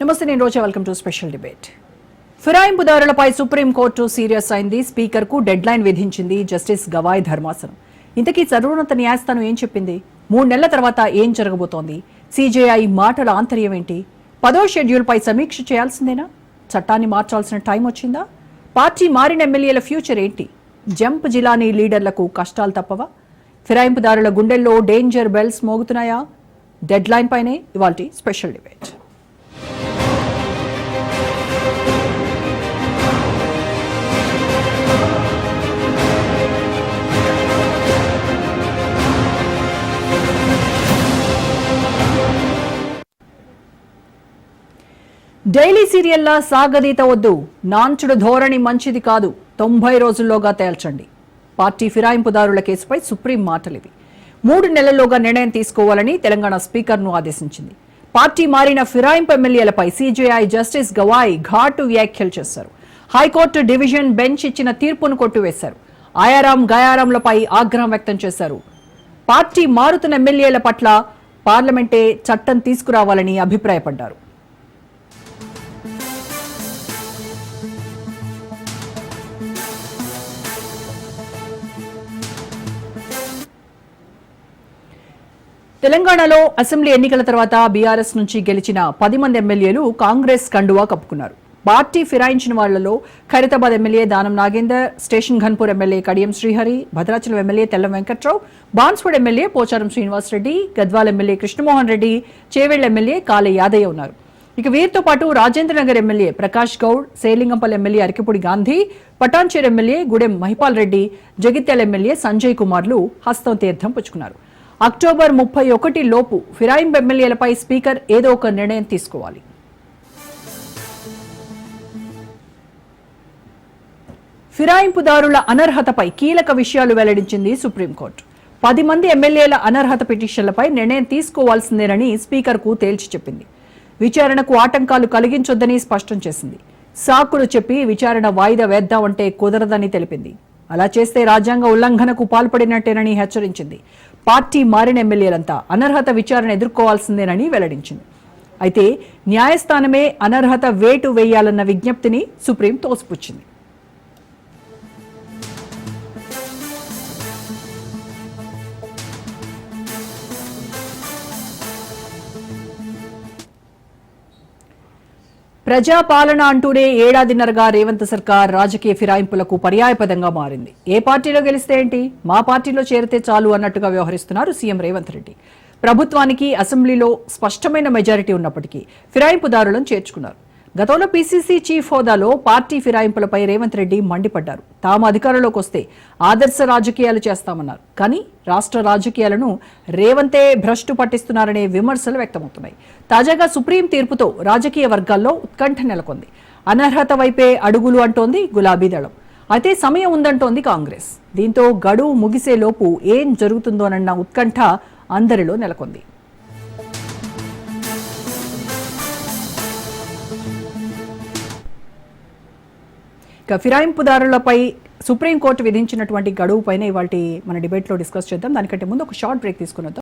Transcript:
నమస్తే, నేను Roja. Welcome to special debate. ఫిరాయింపుదారులపై సుప్రీంకోర్టు సీరియస్ అయింది. స్పీకర్కు డెడ్ లైన్ విధించింది జస్టిస్ గవాయ్ ధర్మాసనం. ఇంతకీ సర్వోన్నత న్యాయస్థానం ఏం చెప్పింది? 3 నెలల తర్వాత ఏం జరగబోతోంది? సీజేఐ మాటల ఆంతర్యం ఏంటి? 10వ షెడ్యూల్పై సమీక్ష చేయాల్సిందేనా? చట్టాన్ని మార్చాల్సిన టైం వచ్చిందా? పార్టీ మారిన ఎమ్మెల్యేల ఫ్యూచర్ ఏంటి? జంప్ జిలానీ లీడర్లకు కష్టాలు తప్పవా? ఫిరాయింపుదారుల గుండెల్లో డేంజర్ బెల్స్ మోగుతున్నాయా? డెడ్ లైన్ పైనే ఇవాల్టి స్పెషల్ డిబేట్. డైలీ సీరియల్లా సాగదీత వద్దు, నాంచుడు ధోరణి మంచిది కాదు, 90 రోజుల్లోగా తేల్చండి. పార్టీ ఫిరాయింపుదారుల కేసుపై సుప్రీం మాటలివి. 3 నెలల్లోగా నిర్ణయం తీసుకోవాలని తెలంగాణ స్పీకర్ను ఆదేశించింది. పార్టీ మారిన ఫిరాయింపు ఎమ్మెల్యేలపై సీజేఐ జస్టిస్ గవాయ్ ఘాటు వ్యాఖ్యలు చేశారు. హైకోర్టు డివిజన్ బెంచ్ ఇచ్చిన తీర్పును కొట్టివేశారు. ఆయారాం గయారాంలపై ఆగ్రహం వ్యక్తం చేశారు. పార్టీ మారుతున్న ఎమ్మెల్యేల పట్ల పార్లమెంటే చట్టం తీసుకురావాలని అభిప్రాయపడ్డారు. తెలంగాణలో అసెంబ్లీ ఎన్నికల తర్వాత బీఆర్ఎస్ నుంచి గెలిచిన 10 మంది ఎమ్మెల్యేలు కాంగ్రెస్ కండువా కప్పుకున్నారు. పార్టీ ఫిరాయించిన వాళ్లలో Khairatabad MLA Danam Nagender, station Ghanpur MLA Kadiyam Srihari, Bhadrachalam MLA Tellam Venkatrao, Banswada MLA Pocharam Srinivasa Reddy, Gadwal MLA Krishnamohan Reddy, Chevella MLA Kale Yadaiah ఉన్నారు. ఇక వీరితో పాటు Rajendranagar MLA Prakash Goud, Serilingampally MLA Arikepudi Gandhi, Patancheru MLA Gudem Mahipal Reddy, Jagtial MLA Sanjay కుమార్లు హస్తం తీర్థం పుచ్చుకున్నారు. అక్టోబర్ 31 లోపు ఫిరాయింపు ఎమ్మెల్యేలపై స్పీకర్ ఏదో ఒక నిర్ణయం తీసుకోవాలి. ఫిరాయింపుదారుల అనర్హతపై కీలక విషయాలు వెల్లడించింది సుప్రీంకోర్టు. 10 మంది ఎమ్మెల్యేల అనర్హత పిటిషన్లపై నిర్ణయం తీసుకోవాల్సిందేనని స్పీకర్కు తేల్చి చెప్పింది. విచారణకు ఆటంకాలు కలిగించొద్దని స్పష్టం చేసింది. సాకులు చెప్పి విచారణ వాయిదా వేద్దామంటే కుదరదని తెలిపింది. అలా చేస్తే రాజ్యాంగ ఉల్లంఘనకు పాల్పడినట్టేనని హెచ్చరించింది. పార్టీ మారిన ఎమ్మెల్యేలంతా అనర్హత విచారణ ఎదుర్కోవాల్సిందేనని వెల్లడించింది. అయితే న్యాయస్థానమే అనర్హత వేటు వేయాలన్న విజ్ఞప్తిని సుప్రీం తోసిపుచ్చింది. ప్రజాపాలన అంటూనే ఏడాదిన్నరగా రేవంత్ సర్కార్ రాజకీయ ఫిరాయింపులకు పర్యాయపదంగా మారింది. ఏ పార్టీలో గెలిస్తే ఏంటి, మా పార్టీలో చేరితే చాలు అన్నట్టుగా వ్యవహరిస్తున్నారు సీఎం రేవంత్ రెడ్డి. ప్రభుత్వానికి అసెంబ్లీలో స్పష్టమైన మెజారిటీ ఉన్నప్పటికీ ఫిరాయింపుదారులను చేర్చుకున్నారు. గతంలో పీసీసీ చీఫ్ హోదాలో పార్టీ ఫిరాయింపులపై రేవంత్ రెడ్డి మండిపడ్డారు. తాము అధికారంలోకి వస్తే ఆదర్శ రాజకీయాలు చేస్తామన్నారు. కానీ రాష్ట్ర రాజకీయాలను రేవంతే భ్రష్టు పట్టిస్తున్నారనే విమర్శలు వ్యక్తమవుతున్నాయి. తాజాగా సుప్రీం తీర్పుతో రాజకీయ వర్గాల్లో ఉత్కంఠ నెలకొంది. అనర్హత వైపే అడుగులు అంటోంది గులాబీ దళం. అయితే సమయం ఉందంటోంది కాంగ్రెస్. దీంతో గడువు ముగిసేలోపు ఏం జరుగుతుందోనన్న ఉత్కంఠ అందరిలో నెలకొంది. ఫిరాయింపుదారులపై సుప్రీంకోర్టు విధించినటువంటి గడువు పైన ఇవాళ మన డిబేట్లో డిస్కస్ చేద్దాం. దానికంటే ముందు ఒక షార్ట్ బ్రేక్ తీసుకుని వద్దాం.